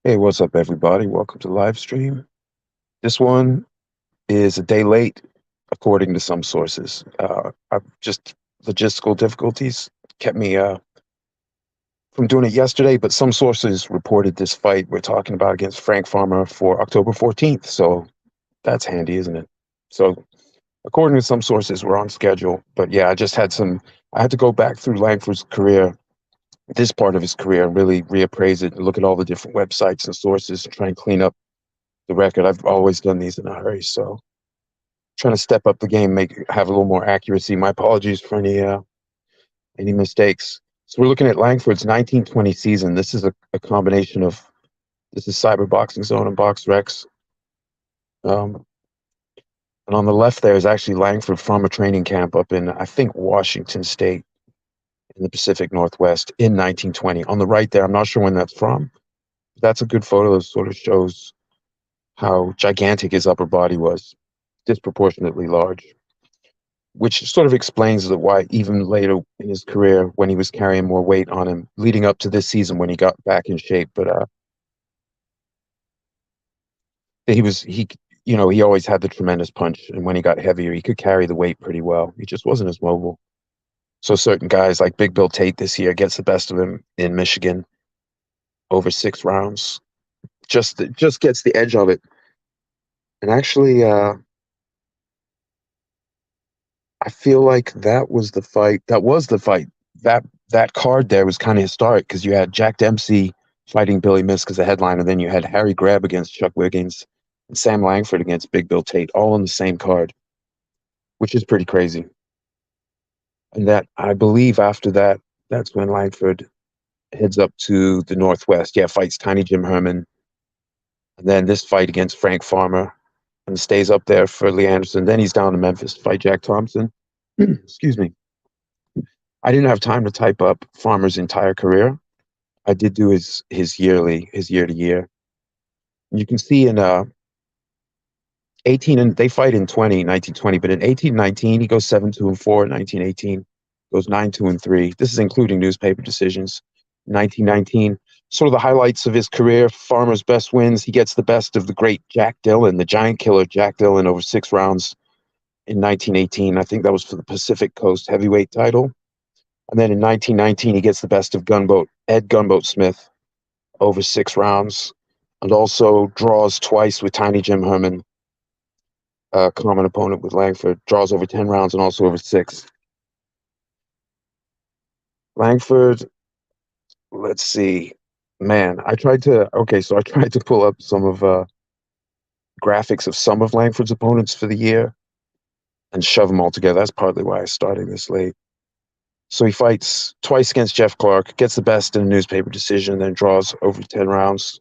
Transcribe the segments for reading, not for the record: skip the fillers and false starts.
Hey, what's up, everybody? Welcome to the live stream. This one is a day late, according to some sources. I've just logistical difficulties kept me from doing it yesterday, but some sources reported this fight we're talking about against Frank Farmer for October 14th. So that's handy, isn't it? So, according to some sources, we're on schedule. But yeah, I had to go back through Langford's career, this part of his career, and really reappraise it and look at all the different websites and sources and try and clean up the record. I've always done these in a hurry, so trying to step up the game, have a little more accuracy. My apologies for any mistakes. So we're looking at Langford's 1920 season. This is a combination of this is Cyber Boxing Zone and Box Rex. And on the left there is actually Langford Farmer Training Camp up in, I think, Washington State in the Pacific Northwest in 1920. On the right there, I'm not sure when that's from. That's a good photo that sort of shows how gigantic his upper body was, disproportionately large, which sort of explains why even later in his career, when he was carrying more weight on him, leading up to this season when he got back in shape, but he always had the tremendous punch, and when he got heavier, he could carry the weight pretty well. He just wasn't as mobile. So certain guys like Big Bill Tate this year gets the best of him in Michigan over 6 rounds. Just gets the edge of it. And actually, I feel like that was the fight. That was the fight. That card there was kind of historic because you had Jack Dempsey fighting Billy Misk as a headliner, then you had Harry Greb against Chuck Wiggins and Sam Langford against Big Bill Tate, all on the same card, which is pretty crazy. And that I believe after that, that's when Langford heads up to the Northwest. Yeah, fights Tiny Jim Herman, and then this fight against Frank Farmer, and stays up there for Lee Anderson. Then he's down to Memphis to fight Jack Thompson. Excuse me. I didn't have time to type up Farmer's entire career. I did do his year to year. You can see in 18 and they fight in 1920, but in 1819 he goes 7-2-4. In 1918 goes 9-2-3. This is including newspaper decisions. 1919, sort of the highlights of his career. Farmer's best wins. He gets the best of the great Jack Dillon, the giant killer Jack Dillon, over 6 rounds in 1918. I think that was for the Pacific Coast heavyweight title. And then in 1919, he gets the best of Ed Gunboat Smith over 6 rounds, and also draws twice with Tiny Jim Herman, a common opponent with Langford, draws over 10 rounds and also over 6. Langford, let's see. Man, I tried to pull up some of graphics of some of Langford's opponents for the year and shove them all together. That's partly why I started this late. So he fights twice against Jeff Clark, gets the best in a newspaper decision, then draws over 10 rounds.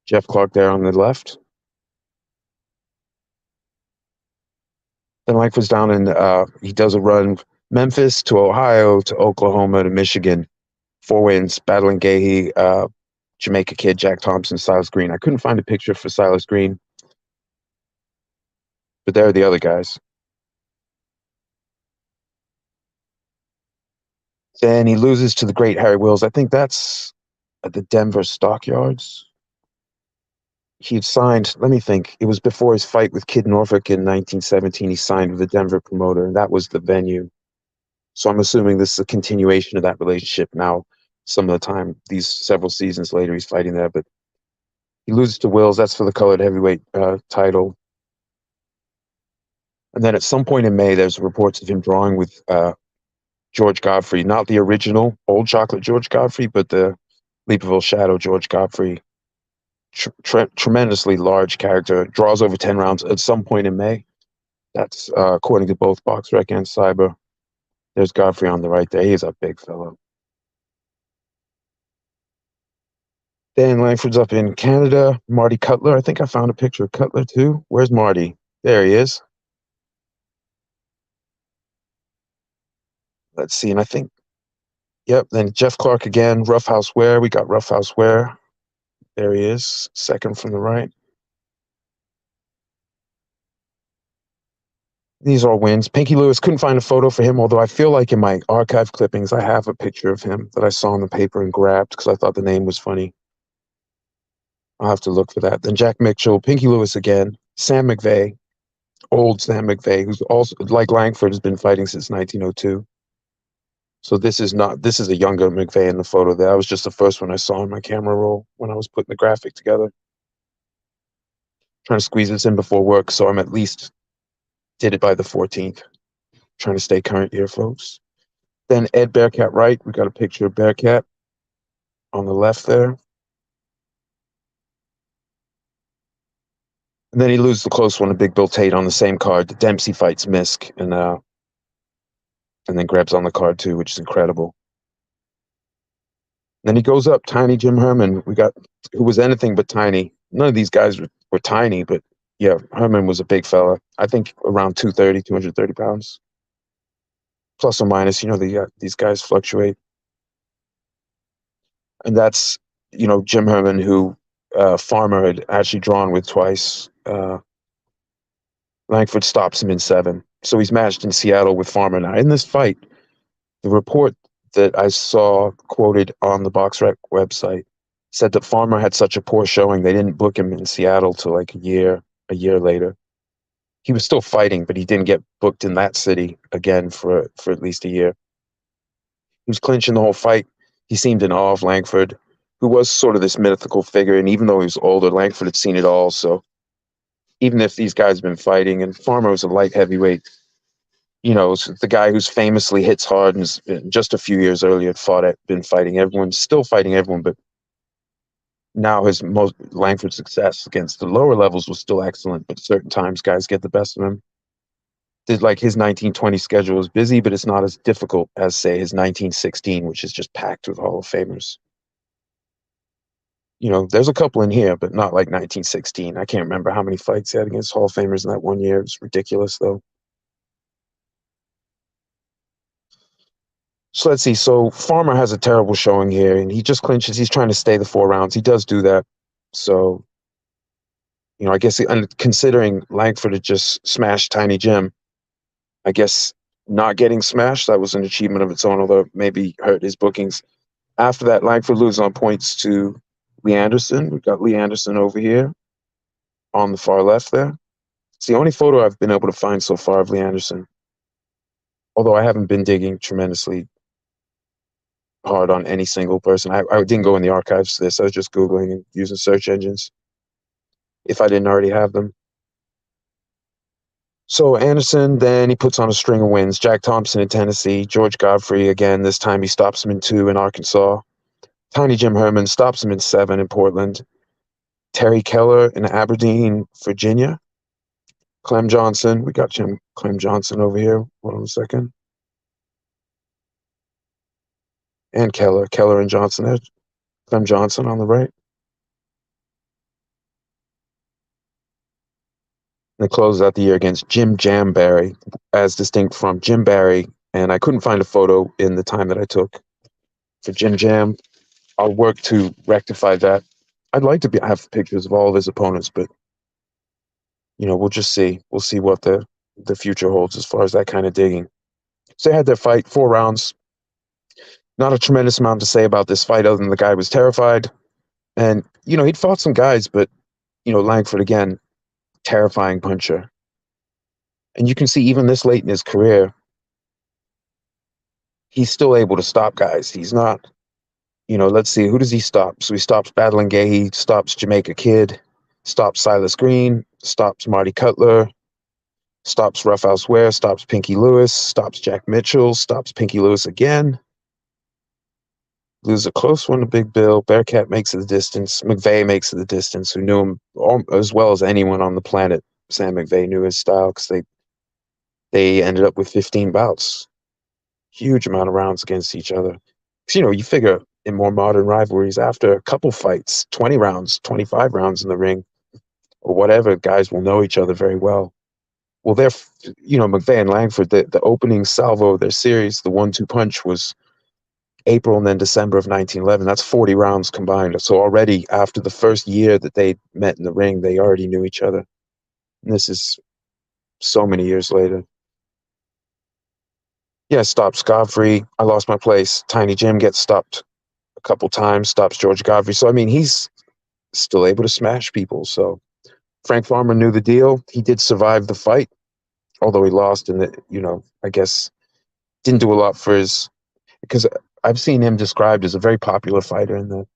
Jeff Clark there on the left. Then Langford's down in, he does a run Memphis to Ohio to Oklahoma to Michigan. 4 wins, battling Gahey, Jamaica Kid, Jack Thompson, Silas Green. I couldn't find a picture for Silas Green, but there are the other guys. Then he loses to the great Harry Wills. I think that's at the Denver Stockyards. He'd signed, let me think, it was before his fight with Kid Norfolk in 1917. He signed with the Denver promoter, and that was the venue. So I'm assuming this is a continuation of that relationship now. Some of the time, these several seasons later, he's fighting there, but he loses to Wills. That's for the colored heavyweight title. And then at some point in May, there's reports of him drawing with George Godfrey, not the original Old Chocolate George Godfrey, but the Leaperville Shadow George Godfrey. Tremendously large character, draws over 10 rounds at some point in May. That's according to both BoxRec and Cyber. There's Godfrey on the right there. He's a big fellow. Then Langford's up in Canada. Marty Cutler. I think I found a picture of Cutler too. Where's Marty? There he is. Let's see. And I think, yep. Then Jeff Clark again. Roughhouse Ware. We got Roughhouse Ware. There he is. Second from the right. These are all wins. Pinky Lewis, couldn't find a photo for him, although I feel like in my archive clippings, I have a picture of him that I saw in the paper and grabbed because I thought the name was funny. I'll have to look for that. Then Jack Mitchell, Pinky Lewis again, Sam McVeigh, old Sam McVeigh, who's also like Langford has been fighting since 1902. So this is a younger McVeigh in the photo there. That was just the first one I saw in my camera roll when I was putting the graphic together. Trying to squeeze this in before work, so I'm at least did it by the 14th. Trying to stay current here, folks. Then Ed Bearcat Wright, we got a picture of Bearcat on the left there. And then he loses the close one to Big Bill Tate on the same card. The Dempsey fights Misk, and then grabs on the card too, which is incredible. Then he goes up, tiny Jim Herman. We got who was anything but tiny. None of these guys were tiny, but yeah, Herman was a big fella. I think around 230, 230 pounds. Plus or minus, these guys fluctuate. And that's, Jim Herman, who Farmer had actually drawn with twice. Langford stops him in 7. So he's matched in Seattle with Farmer. Now, in this fight, the report that I saw quoted on the BoxRec website said that Farmer had such a poor showing, they didn't book him in Seattle till like a year later. He was still fighting, but he didn't get booked in that city again for at least a year. He was clinching the whole fight. He seemed in awe of Langford, who was sort of this mythical figure. And even though he was older, Langford had seen it all. So even if these guys have been fighting, and Farmer was a light heavyweight, the guy who's famously hits hard and just a few years earlier had been fighting everyone, still fighting everyone, but now Langford's success against the lower levels was still excellent, but certain times guys get the best of him. Like his 1920 schedule is busy, but it's not as difficult as, say, his 1916, which is just packed with Hall of Famers. There's a couple in here, but not like 1916. I can't remember how many fights he had against Hall of Famers in that one year. It was ridiculous, though. So let's see. So Farmer has a terrible showing here, and he just clinches. He's trying to stay the 4 rounds. He does do that. So, I guess considering Langford had just smashed Tiny Jim, I guess not getting smashed, that was an achievement of its own, although it maybe hurt his bookings. After that, Langford loses on points to Lee Anderson. We've got Lee Anderson over here on the far left there. It's the only photo I've been able to find so far of Lee Anderson, although I haven't been digging tremendously hard on any single person. I didn't go in the archives for this. I was just Googling and using search engines if I didn't already have them. So Anderson, then he puts on a string of wins. Jack Thompson in Tennessee, George Godfrey again. This time he stops him in 2 in Arkansas. Tiny Jim Herman stops him in 7 in Portland. Terry Keller in Aberdeen, Virginia. Clem Johnson, we got Clem Johnson over here. Hold on a second. And Keller and Johnson there. Clem Johnson on the right. And it closes out the year against Jim Jam Barry, as distinct from Jim Barry. And I couldn't find a photo in the time that I took for Jim Jam. I'll work to rectify that. I'd like to have pictures of all of his opponents, but we'll just see. We'll see what the future holds as far as that kind of digging. So they had their fight, 4 rounds. Not a tremendous amount to say about this fight other than the guy was terrified. And, he'd fought some guys, but, Langford, again, terrifying puncher. And you can see even this late in his career, he's still able to stop guys. He's not, let's see, who does he stop? So he stops Battling Gay, he stops Jamaica Kid, stops Silas Green, stops Marty Cutler, stops Roughhouse Ware, stops Pinky Lewis, stops Jack Mitchell, stops Pinky Lewis again. Loses a close one to Big Bill. Bearcat makes it the distance. McVeigh makes it the distance, who knew him as well as anyone on the planet. Sam McVeigh knew his style because they ended up with 15 bouts. Huge amount of rounds against each other. Because, you figure in more modern rivalries, after a couple fights, 20 rounds, 25 rounds in the ring, or whatever, guys will know each other very well. Well, McVeigh and Langford, the opening salvo of their series, the 1-2 punch was April and then December of 1911. That's 40 rounds combined. So already after the first year that they met in the ring, they already knew each other. And this is so many years later. Yeah, stops Godfrey. I lost my place. Tiny Jim gets stopped a couple times, stops George Godfrey. So, he's still able to smash people. So Frank Farmer knew the deal. He did survive the fight, although he lost, and I guess didn't do a lot for his, because I've seen him described as a very popular fighter in the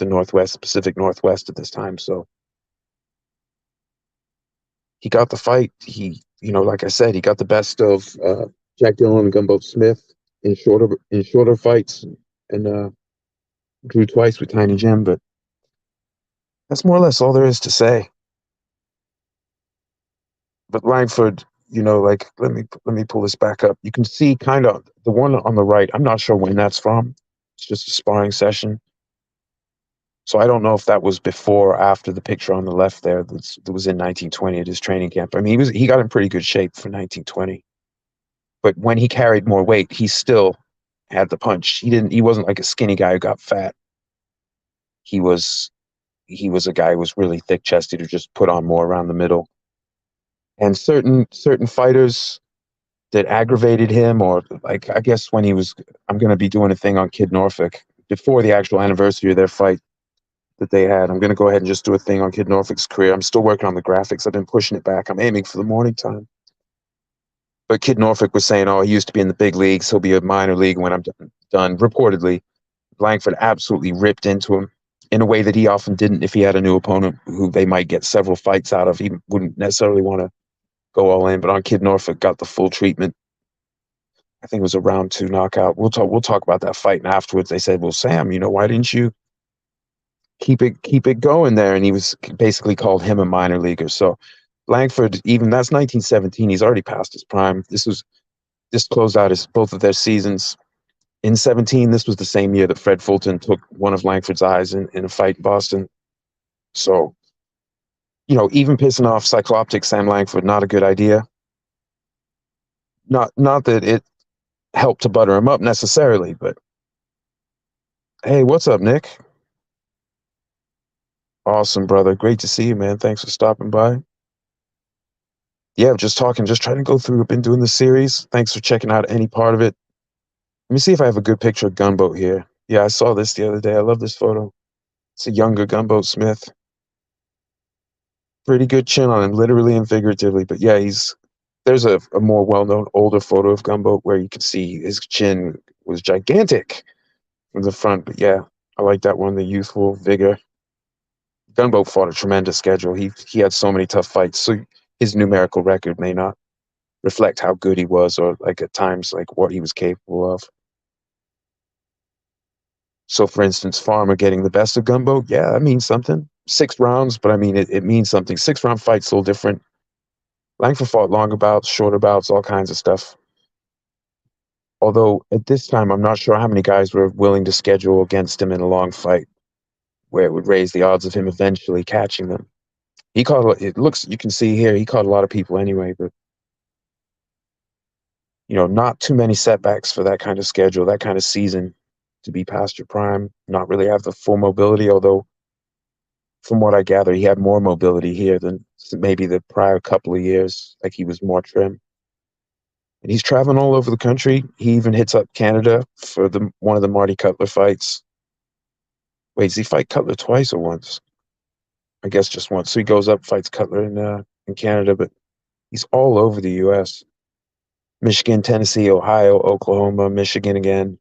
Northwest, Pacific Northwest at this time. So he got the fight. Like I said, he got the best of Jack Dillon and Gumbo Smith in shorter fights, and drew twice with Tiny Jim. But that's more or less all there is to say. But Langford, like let me pull this back up. You can see kind of the one on the right. I'm not sure when that's from. It's just a sparring session. So I don't know if that was before or after the picture on the left there that was in 1920 at his training camp. I mean, he got in pretty good shape for 1920. But when he carried more weight, he still had the punch. He wasn't like a skinny guy who got fat. He was a guy who was really thick chested who just put on more around the middle. And certain fighters that aggravated him, or like I guess when I'm going to be doing a thing on Kid Norfolk before the actual anniversary of their fight that they had. I'm going to go ahead and just do a thing on Kid Norfolk's career. I'm still working on the graphics. I've been pushing it back. I'm aiming for the morning time. But Kid Norfolk was saying, oh, he used to be in the big leagues. He'll be a minor league when I'm done. Reportedly, Langford absolutely ripped into him in a way that he often didn't if he had a new opponent who they might get several fights out of. He wouldn't necessarily want to go all in, but on Kid Norfolk, got the full treatment. I think it was a round 2 knockout. We'll talk about that fight. And afterwards, they said, well, Sam, why didn't you keep it going there? And he was basically called him a minor leaguer. So Langford, even that's 1917. He's already past his prime. This closed out both of their seasons. In 17, this was the same year that Fred Fulton took one of Langford's eyes in a fight in Boston. So, even pissing off Cycloptic Sam Langford, not a good idea. Not that it helped to butter him up necessarily, but hey, what's up, Nick? Awesome, brother. Great to see you, man. Thanks for stopping by. Yeah, just talking, just trying to go through. I've been doing the series. Thanks for checking out any part of it. Let me see if I have a good picture of Gunboat here. Yeah, I saw this the other day. I love this photo. It's a younger Gunboat Smith. Pretty good chin on him, literally and figuratively. But yeah, there's a more well-known older photo of Gunboat where you can see his chin was gigantic from the front. But yeah, I like that one, the youthful vigor. Gunboat fought a tremendous schedule. He had so many tough fights. So his numerical record may not reflect how good he was, or like at times like what he was capable of. So for instance, Farmer getting the best of Gunboat, yeah, that means something. 6 rounds, but I mean it means something. 6-round fights a little different. Langford fought longer bouts, shorter bouts, all kinds of stuff. Although at this time, I'm not sure how many guys were willing to schedule against him in a long fight, where it would raise the odds of him eventually catching them. You can see here, he caught a lot of people anyway, but not too many setbacks for that kind of schedule, that kind of season, to be past your prime, not really have the full mobility, although from what I gather, he had more mobility here than maybe the prior couple of years. Like he was more trim. And he's traveling all over the country. He even hits up Canada for one of the Marty Cutler fights. Wait, does he fight Cutler twice or once? I guess just once. So he goes up, fights Cutler in Canada, but he's all over the U.S. Michigan, Tennessee, Ohio, Oklahoma, Michigan again,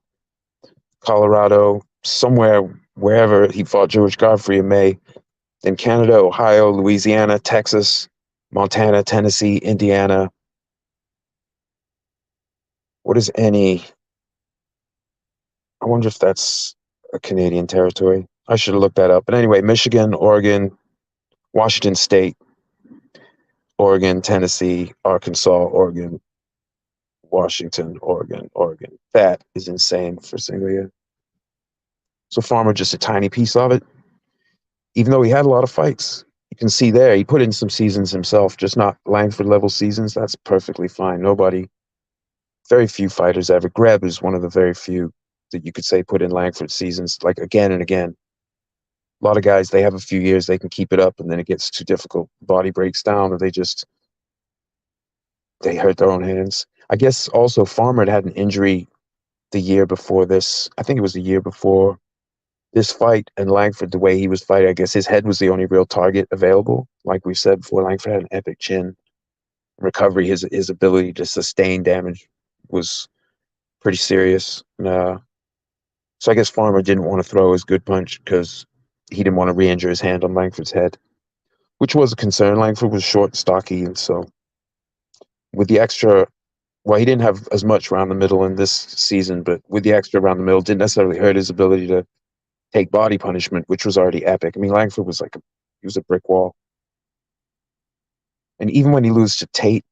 Colorado, somewhere, wherever he fought George Godfrey in May. Then Canada, Ohio, Louisiana, Texas, Montana, Tennessee, Indiana. What is any? I wonder if that's a Canadian territory. I should have looked that up. But anyway, Michigan, Oregon, Washington State, Oregon, Tennessee, Arkansas, Oregon, Washington, Oregon. That is insane for a single year. So Farmer, just a tiny piece of it. Even though he had a lot of fights, you can see there, he put in some seasons himself, just not Langford level seasons. That's perfectly fine. Very few fighters ever. Greb is one of the very few that you could say put in Langford seasons, like again and again. A lot of guys, they have a few years, they can keep it up, and then it gets too difficult. Body breaks down, or they hurt their own hands. I guess also Farmer had an injury the year before this. I think it was the year before This fight and Langford, the way he was fighting, I guess his head was the only real target available. Like we said before, Langford had an epic chin. Recovery, his ability to sustain damage was pretty serious. So I guess Farmer didn't want to throw his good punch because he didn't want to re-injure his hand on Langford's head, which was a concern. Langford was short, stocky, and so with the extra, well, he didn't have as much around the middle in this season, but with the extra around the middle, didn't necessarily hurt his ability to take body punishment, which was already epic. I mean, Langford was he was a brick wall. And even when he loses to Tate,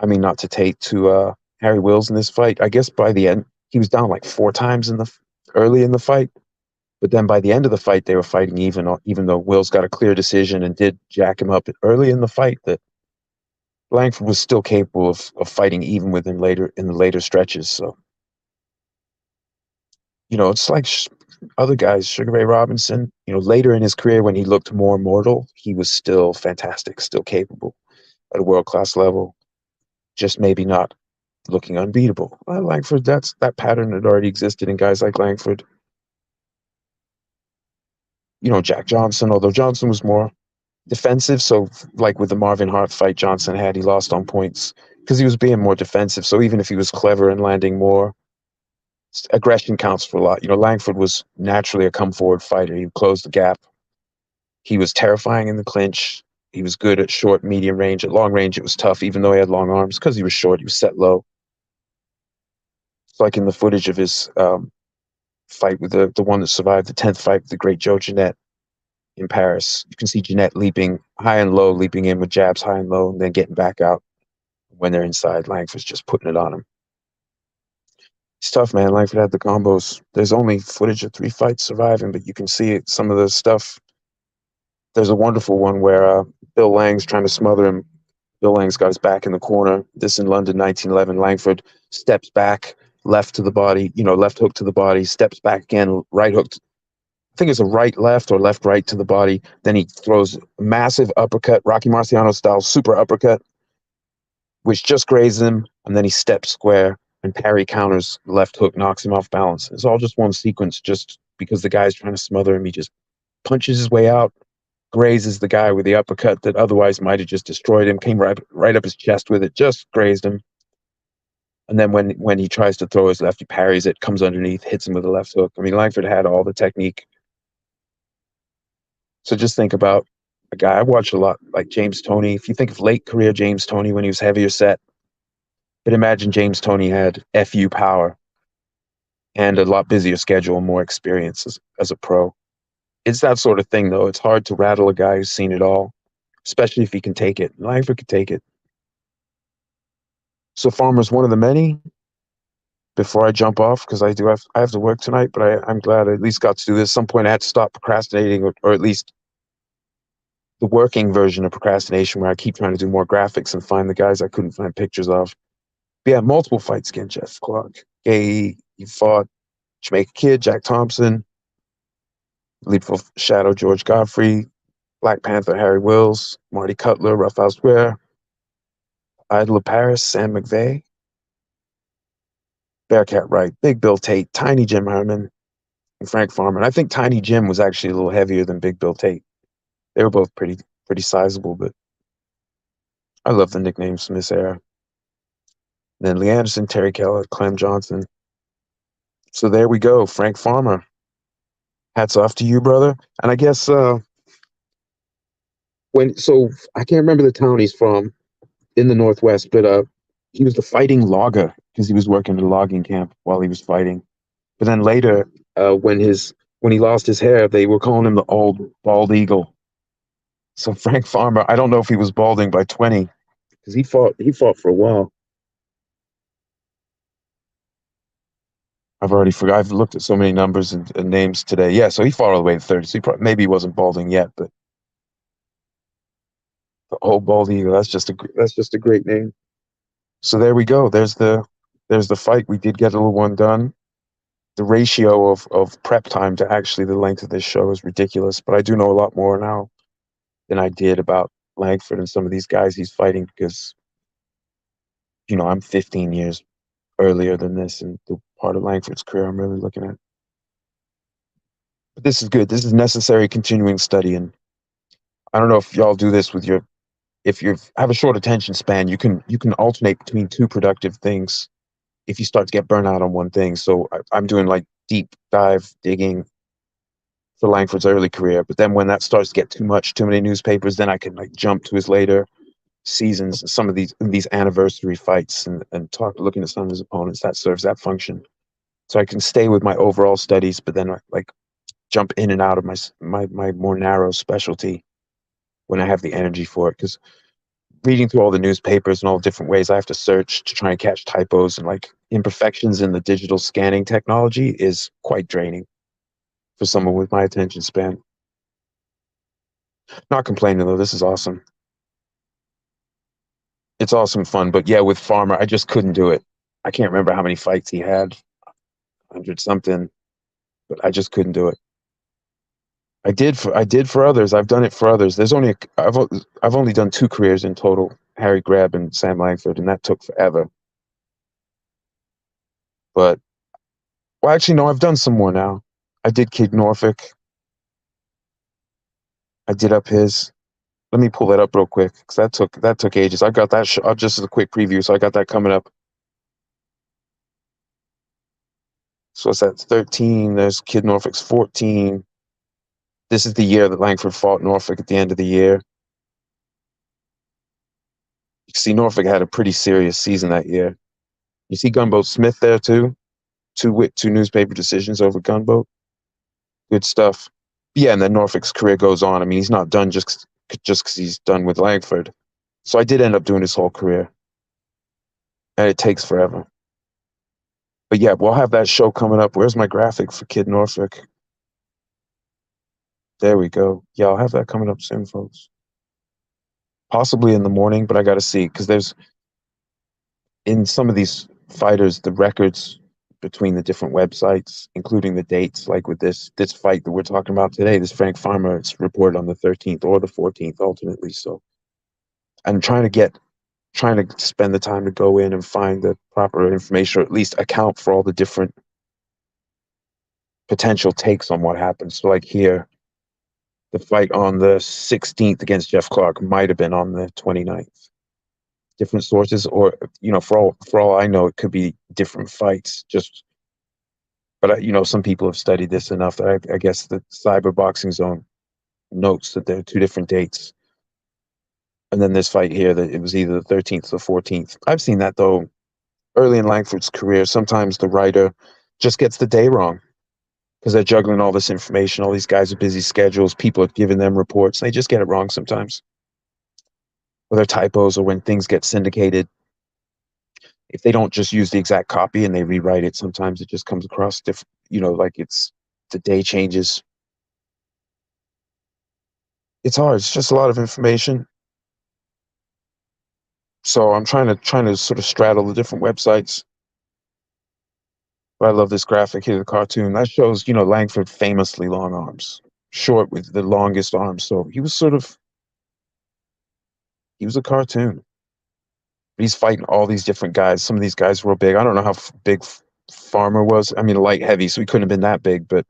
I mean, not to Tate, to Harry Wills in this fight, I guess by the end, he was down like four times early in the fight. But then by the end of the fight, they were fighting even though Wills got a clear decision and did jack him up early in the fight, that Langford was still capable of fighting even within later in the later stretches. So, it's like other guys, Sugar Ray Robinson, later in his career when he looked more mortal, he was still fantastic, still capable at a world-class level, just maybe not looking unbeatable. Langford, that pattern had already existed in guys like Langford. Jack Johnson, although Johnson was more defensive. So, like with the Marvin Hart fight Johnson had, he lost on points because he was being more defensive. So even if he was clever and landing more, aggression counts for a lot. Langford was naturally a come forward fighter. He closed the gap. He was terrifying in the clinch. He was good at short, medium range. At long range, it was tough, even though he had long arms because he was short. He was set low. It's like in the footage of his fight with the one that survived the 10th fight with the great Joe Jeanette in Paris. You can see Jeanette leaping high and low, leaping in with jabs high and low, and then getting back out when they're inside. Langford's just putting it on him. It's tough, man. Langford had the combos. There's only footage of 3 fights surviving, but you can see it, some of the stuff. There's a wonderful one where Bill Lang's trying to smother him. Bill Lang's got his back in the corner. This in London, 1911. Langford steps back, left to the body, left hook to the body, steps back again, right hook. I think it's a right left or left right to the body. Then he throws a massive uppercut, Rocky Marciano style super uppercut, which just grazes him, and then he steps square and parry counters left hook, knocks him off balance. It's all just one sequence, just because the guy's trying to smother him. He just punches his way out, grazes the guy with the uppercut that otherwise might have just destroyed him, came right up his chest with it, just grazed him. And then when he tries to throw his left, he parries it, comes underneath, hits him with a left hook. I mean, Langford had all the technique. So just think about a guy I watch a lot, like James Toney. If you think of late career James Toney when he was heavier set, but imagine James Toney had FU power and a lot busier schedule and more experience as a pro. It's that sort of thing, though. It's hard to rattle a guy who's seen it all, especially if he can take it. Langford could take it. So Farmer's one of the many. Before I jump off, because I have to work tonight, but I'm glad I at least got to do this. At some point I had to stop procrastinating, or at least the working version of procrastination, where I keep trying to do more graphics and find the guys I couldn't find pictures of. But yeah, multiple fights against Jeff Clark. He fought Jamaica Kid, Jack Thompson, Leapful Shadow, George Godfrey, Black Panther, Harry Wills, Marty Cutler, Raphael Square, Idol of Paris, Sam McVeigh, Bearcat Wright, Big Bill Tate, Tiny Jim Herman, and Frank Farmer. And I think Tiny Jim was actually a little heavier than Big Bill Tate. They were both pretty sizable, but I love the nicknames from this era. And then Lee Anderson, Terry Keller, Clem Johnson. So there we go, Frank Farmer. Hats off to you, brother. And I guess I can't remember the town he's from in the Northwest, but he was the fighting logger because he was working at a logging camp while he was fighting. But then later, when he lost his hair, they were calling him the old bald eagle. So Frank Farmer, I don't know if he was balding by 20 because he fought for a while. I've already forgot. I've looked at so many numbers and names today. Yeah, so he fought all the way to 30. So maybe he wasn't balding yet, but the old bald eagle. That's just a great name. So there we go. There's the fight. We did get a little one done. The ratio of prep time to actually the length of this show is ridiculous, but I do know a lot more now than I did about Langford and some of these guys he's fighting because, I'm 15 years earlier than this and the part of Langford's career I'm really looking at. But this is good. This is necessary continuing study. And I don't know if y'all do this with your if you have a short attention span, you can alternate between two productive things if you start to get burnout on one thing. So I'm doing like deep dive digging for Langford's early career, but then when that starts to get too much, too many newspapers, then I can like jump to his later seasons, some of these anniversary fights, and talk looking at some of his opponents. That serves that function. So I can stay with my overall studies, but then like jump in and out of my more narrow specialty when I have the energy for it. Because reading through all the newspapers and all the different ways I have to search to try and catch typos and like imperfections in the digital scanning technology is quite draining for someone with my attention span. Not complaining though, this is awesome. It's awesome fun, but yeah, with Farmer, I just couldn't do it. I can't remember how many fights he had, 100 something, but I just couldn't do it. I did for others. I've done it for others. I've only done two careers in total, Harry Greb and Sam Langford, and that took forever. But well, actually, no, I've done some more now. I did Kid Norfolk. I did up his. Let me pull that up real quick because that took ages. I got that just as a quick preview, so I got that coming up. So it's at 13. There's Kid Norfolk's 14. This is the year that Langford fought Norfolk at the end of the year. You see, Norfolk had a pretty serious season that year. You see Gunboat Smith there too. Two newspaper decisions over Gunboat. Good stuff. Yeah, and then Norfolk's career goes on. I mean, he's not done just because he's done with Langford. So I did end up doing his whole career, and it takes forever. But yeah, we'll have that show coming up. Where's my graphic for Kid Norfolk? There we go. Yeah, I'll have that coming up soon, folks. Possibly in the morning, but I got to see because there's in some of these fighters the records between the different websites, including the dates. Like with this fight that we're talking about today, this Frank Farmer, it's reported on the 13th or the 14th, alternately. So I'm trying to spend the time to go in and find the proper information, or at least account for all the different potential takes on what happened. So like here, the fight on the 16th against Jeff Clark might have been on the 29th. Different sources, or for all I know, it could be different fights. But some people have studied this enough that I guess the Cyber Boxing Zone notes that there are two different dates. And then this fight here, that it was either the 13th or 14th. I've seen that though early in Langford's career. Sometimes the writer just gets the day wrong because they're juggling all this information. All these guys are busy schedules. People are giving them reports. They just get it wrong sometimes. Or they're typos, or when things get syndicated, if they don't just use the exact copy and they rewrite it, sometimes it just comes across different, like it's the day changes. It's hard. It's just a lot of information. So I'm trying to sort of straddle the different websites. But I love this graphic here, the cartoon. That shows, Langford famously long arms. Short with the longest arms. So he was a cartoon. He's fighting all these different guys. Some of these guys were big. I don't know how big Farmer was. I mean, light heavy, so he couldn't have been that big. But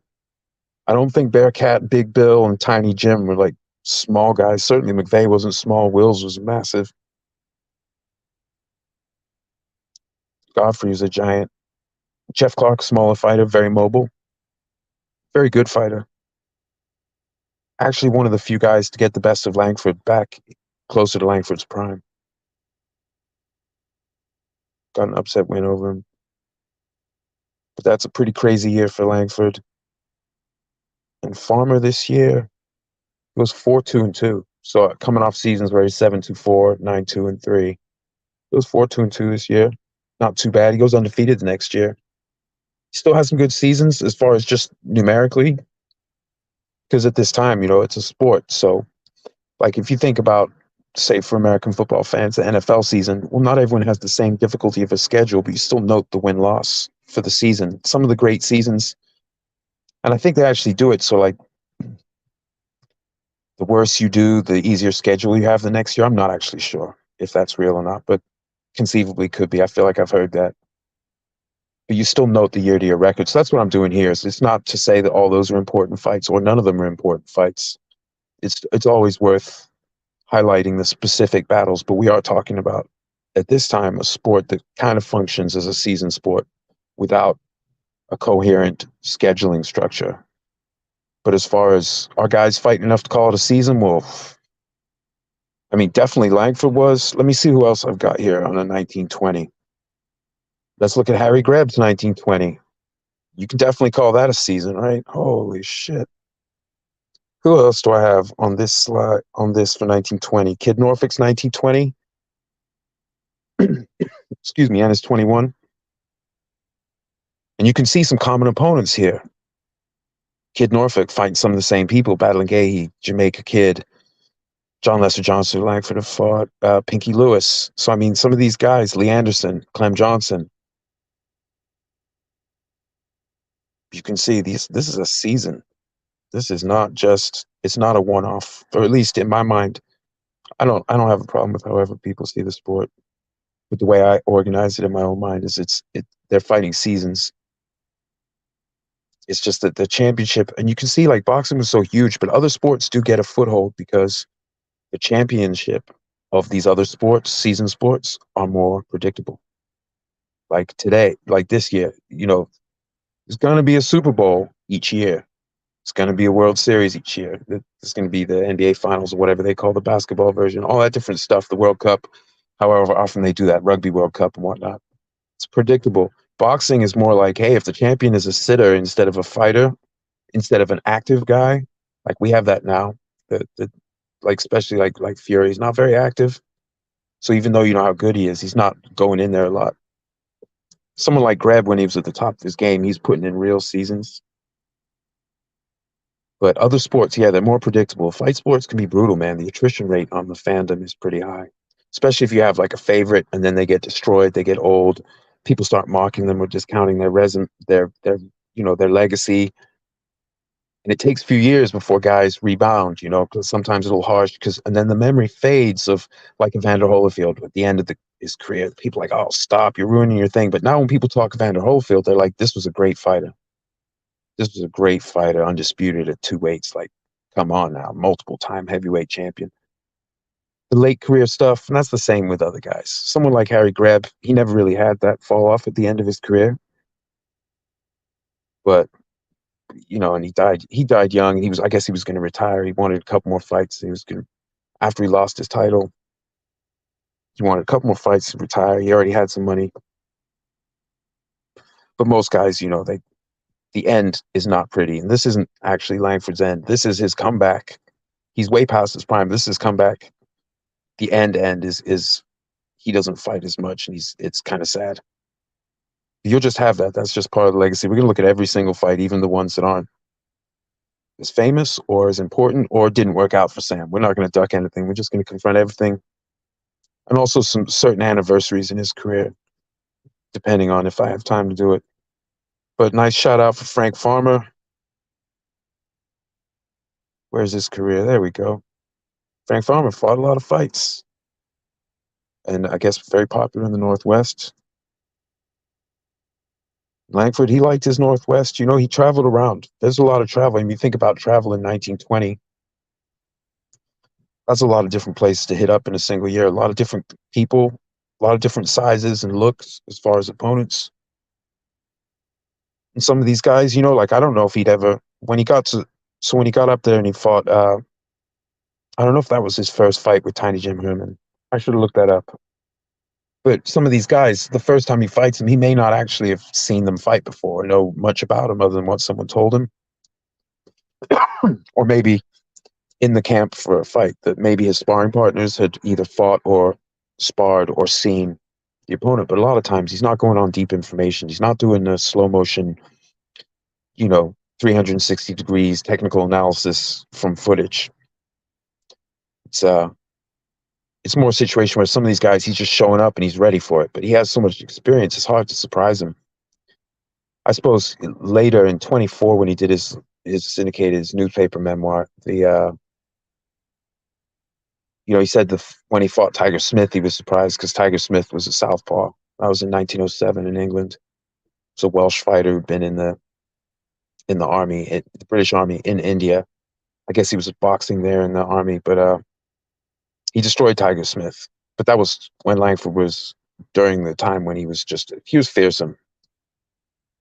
I don't think Bearcat, Big Bill, and Tiny Jim were like small guys. Certainly McVeigh wasn't small. Wills was massive. Godfrey was a giant. Jeff Clark, smaller fighter, very mobile, very good fighter. Actually, one of the few guys to get the best of Langford back closer to Langford's prime. Got an upset win over him. But that's a pretty crazy year for Langford. And Farmer this year, he was 4-2-2. So coming off seasons where he's 7-4, 9-2-3. It was 4-2-2 this year. Not too bad. He goes undefeated the next year. He still has some good seasons as far as just numerically, because at this time, it's a sport. So, like, if you think about, say, for American football fans, the NFL season, well, not everyone has the same difficulty of a schedule, but you still note the win-loss for the season. Some of the great seasons, and I think they actually do it so, like, the worse you do, the easier schedule you have the next year. I'm not actually sure if that's real or not, but conceivably could be. I feel like I've heard that. but you still note the year-to-year record. So that's what I'm doing here. Is it's not to say that all those are important fights or none of them are important fights. It's always worth highlighting the specific battles, but we are talking about at this time a sport that kind of functions as a season sport without a coherent scheduling structure. But as far as our guys fighting enough to call it a season, well, I mean, definitely Langford was. Let me see who else I've got here on a 1920. Let's look at Harry Greb's 1920. You can definitely call that a season, right? Holy shit. Who else do I have on this slide on this for 1920? Kid Norfolk's 1920. Excuse me, and his 21. And you can see some common opponents here. Kid Norfolk fighting some of the same people, battling Gahey, Jamaica Kid, John Lester Johnson, Langford have fought, Pinky Lewis. So, I mean, some of these guys, Lee Anderson, Clem Johnson, you can see this is a season. This is not just, it's not a one-off, or at least in my mind. I don't have a problem with however people see the sport. But the way I organize it in my own mind is they're fighting seasons. It's just that the championship, and you can see like boxing was so huge, but other sports do get a foothold because the championship of these other sports, season sports, are more predictable. Like today, like this year, there's going to be a Super Bowl each year. It's going to be a World Series each year. It's going to be the NBA Finals or whatever they call the basketball version, all that different stuff, the World Cup, however often they do that, Rugby World Cup and whatnot. It's predictable. Boxing is more like, hey, if the champion is a sitter instead of a fighter, instead of an active guy, like we have that now, like especially like Fury is not very active. So even though you know how good he is, he's not going in there a lot. Someone like Greb, when he was at the top of his game, he's putting in real seasons. But other sports, yeah, they're more predictable. Fight sports can be brutal, man. The attrition rate on the fandom is pretty high, especially if you have like a favorite and then they get destroyed, they get old. People start mocking them or discounting their resume, their legacy. And it takes a few years before guys rebound, because sometimes it's a little harsh. And then the memory fades of like Evander Holyfield at the end of his career. People are like, oh, stop, you're ruining your thing. But now when people talk Evander Holyfield, they're like, this was a great fighter. This was a great fighter, undisputed at two weights. Like, come on now, multiple time heavyweight champion. The late career stuff, and that's the same with other guys. Someone like Harry Greb, he never really had that fall off at the end of his career. But and he died young. I guess he was going to retire. He wanted a couple more fights. After he lost his title, he wanted a couple more fights to retire. He already had some money. But most guys, the end is not pretty. And this isn't actually Langford's end. This is his comeback. He's way past his prime. This is his comeback. The end is he doesn't fight as much, and it's kind of sad. You'll just have that. That's just part of the legacy. We're gonna look at every single fight, even the ones that aren't as famous or as important or didn't work out for Sam. We're not gonna duck anything. We're just gonna confront everything, and also some certain anniversaries in his career, depending on if I have time to do it. But nice shout out for Frank Farmer. Where's his career? There we go. Frank Farmer fought a lot of fights, and I guess very popular in the Northwest. Langford, he liked his Northwest. He traveled around. There's a lot of travel. When you think about travel in 1920, that's a lot of different places to hit up in a single year. A lot of different people, a lot of different sizes and looks as far as opponents. And some of these guys, like I don't know if he'd ever, when he got up there and he fought, I don't know if that was his first fight with Tiny Jim Herman. I should have looked that up. But some of these guys, the first time he fights them, he may not actually have seen them fight before or know much about them other than what someone told him. Or maybe in the camp for a fight that maybe his sparring partners had either fought or sparred or seen the opponent. But a lot of times he's not going on deep information. He's not doing the slow motion, 360 degrees technical analysis from footage. It's more a situation where some of these guys, he's just showing up and he's ready for it. But he has so much experience, it's hard to surprise him. I suppose later in 24, when he did his syndicated, his newspaper memoir, he said when he fought Tiger Smith, he was surprised because Tiger Smith was a southpaw. That was in 1907 in England. It's a Welsh fighter who'd been in the army, the British Army in India. I guess he was boxing there in the army, but he destroyed Tiger Smith. But that was when Langford was during the time when he was fearsome.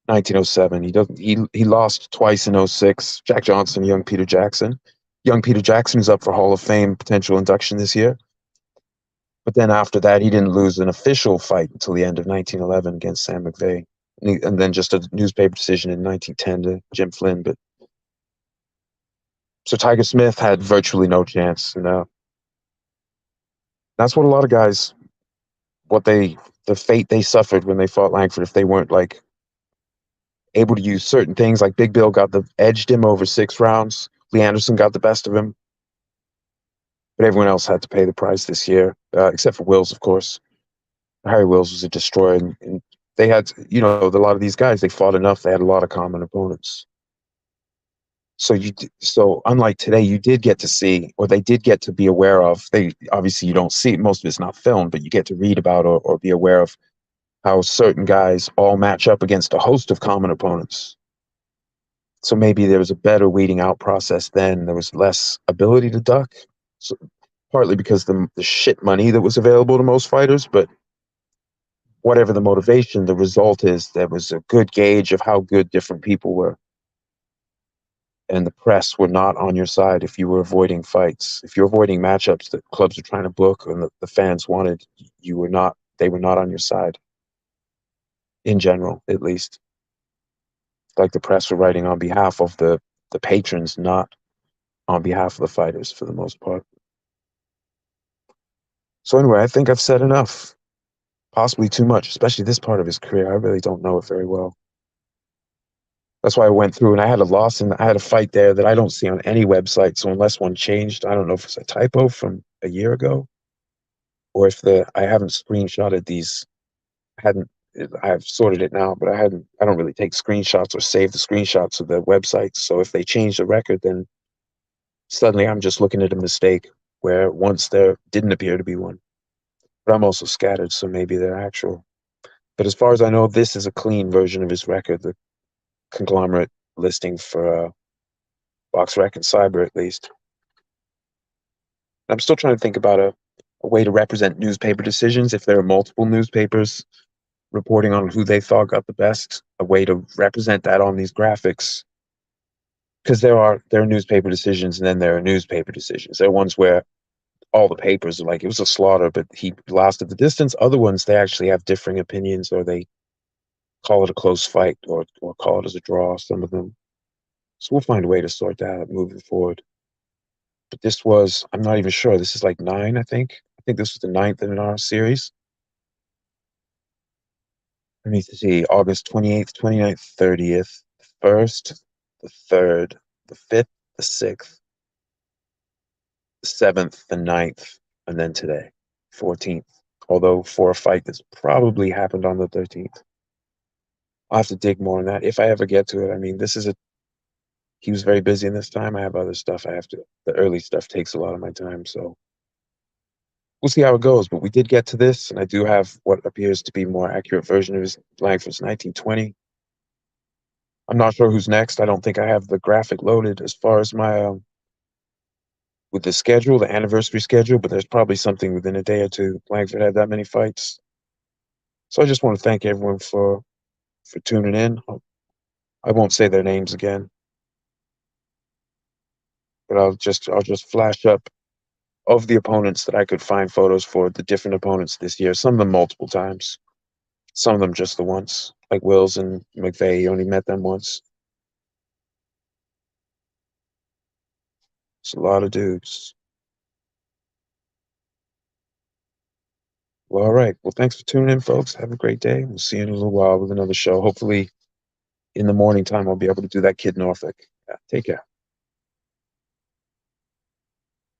1907. He lost twice in '06. Jack Johnson, young Peter Jackson. Young Peter Jackson is up for Hall of Fame potential induction this year. But then after that, he didn't lose an official fight until the end of 1911 against Sam McVeigh, and then just a newspaper decision in 1910 to Jim Flynn. But so Tiger Smith had virtually no chance, and that's what a lot of guys, what they, the fate they suffered when they fought Langford, if they weren't like able to use certain things. Like Big Bill edged him over 6 rounds. Lee Anderson got the best of him, but everyone else had to pay the price this year, except for Wills, of course. Harry Wills was a destroyer, and they had, a lot of these guys, they fought enough. They had a lot of common opponents. So unlike today, you did get to see, or they did get to be aware of. They obviously you don't see, most of it's not filmed, but you get to read about or be aware of how certain guys all match up against a host of common opponents. So maybe there was a better weeding out process then. There was less ability to duck, so, partly because the shit money that was available to most fighters, but whatever the motivation, the result is there was a good gauge of how good different people were. And the press were not on your side if you were avoiding fights. If you're avoiding matchups that clubs were trying to book and the fans wanted, they were not on your side. In general, at least. Like the press were writing on behalf of the patrons, not on behalf of the fighters for the most part. So anyway, I think I've said enough. Possibly too much, especially this part of his career. I really don't know it very well. That's why I went through, and I had a fight there that I don't see on any website. So unless one changed, I don't know if it's a typo from a year ago, or if I haven't screenshotted these. Hadn't I've sorted it now, but I don't really take screenshots or save the screenshots of the websites. So if they change the record, then suddenly I'm just looking at a mistake where once there didn't appear to be one. But I'm also scattered, so maybe they're actual. But as far as I know, this is a clean version of his record, the conglomerate listing for BoxRec and Cyber, at least. I'm still trying to think about a way to represent newspaper decisions. If there are multiple newspapers reporting on who they thought got the best, a way to represent that on these graphics. Because there are newspaper decisions, and then there are newspaper decisions. There are ones where all the papers are like, it was a slaughter, but he lasted the distance. Other ones, they actually have differing opinions, or they call it a close fight, or call it as a draw, some of them. So we'll find a way to sort that out moving forward. But I'm not even sure. This is like 9, I think. I think this was the 9th in our series. Let me see. August 28th, 29th, 30th, the 1st, the 3rd, the 5th, the 6th, the 7th, the 9th, and then today, 14th. Although for a fight that's probably happened on the 13th. I'll have to dig more on that if I ever get to it. I mean, he was very busy in this time. I have other stuff the early stuff takes a lot of my time, so we'll see how it goes. But we did get to this, and I do have what appears to be more accurate version of his Langford's 1920. I'm not sure who's next. I don't think I have the graphic loaded as far as my with the schedule, the anniversary schedule, but there's probably something within a day or two. Langford had that many fights. So I just want to thank everyone for tuning in. I won't say their names again, but I'll just flash up of the opponents that I could find photos for, the different opponents this year. Some of them multiple times, some of them just the once. Like Wills and McVeigh, you only met them once. It's a lot of dudes. Well, all right. Well, thanks for tuning in, folks. Have a great day. We'll see you in a little while with another show. Hopefully, in the morning time, I'll be able to do that Kid Norfolk. Yeah, take care.